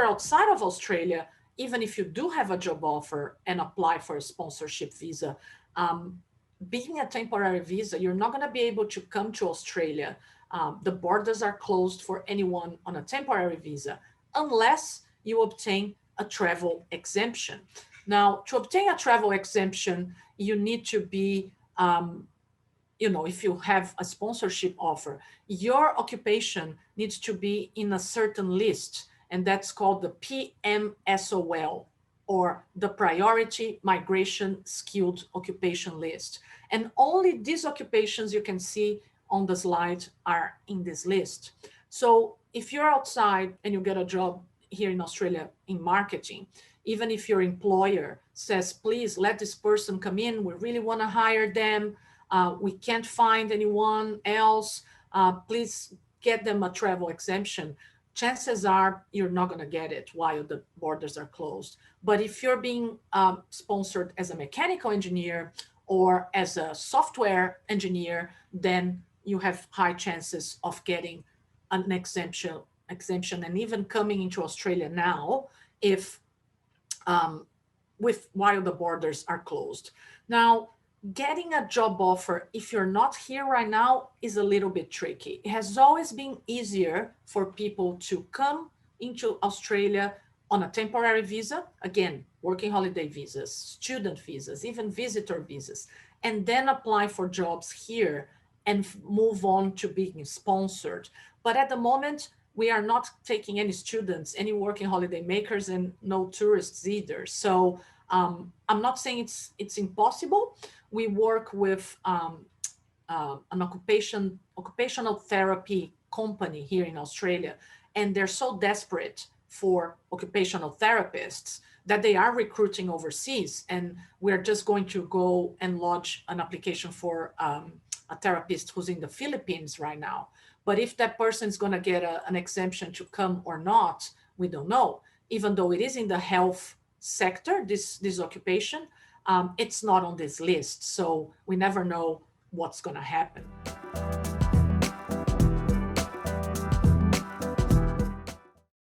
you're outside of Australia, even if you do have a job offer and apply for a sponsorship visa, being a temporary visa, you're not going to be able to come to Australia. The borders are closed for anyone on a temporary visa unless you obtain a travel exemption. Now, to obtain a travel exemption, you need to be, if you have a sponsorship offer, your occupation needs to be in a certain list, and that's called the PMSOL, or the Priority Migration Skilled Occupation List. And only these occupations you can see on the slide are in this list. So if you're outside and you get a job here in Australia in marketing, even if your employer says, please let this person come in, we really want to hire them, we can't find anyone else, please get them a travel exemption, chances are you're not going to get it while the borders are closed. But if you're being sponsored as a mechanical engineer or as a software engineer, then you have high chances of getting an exemption and even coming into Australia now if while the borders are closed. Now, getting a job offer if you're not here right now is a little bit tricky. It has always been easier for people to come into Australia on a temporary visa, again, working holiday visas, student visas, even visitor visas, and then apply for jobs here and move on to being sponsored. But at the moment, we are not taking any students, any working holiday makers, and no tourists either. So I'm not saying it's impossible. We work with an occupational therapy company here in Australia, and they're so desperate for occupational therapists that they are recruiting overseas. And we're just going to go and lodge an application for a therapist who's in the Philippines right now. But if that person is going to get an exemption to come or not, we don't know. Even though it is in the health sector, this occupation, it's not on this list. So we never know what's going to happen.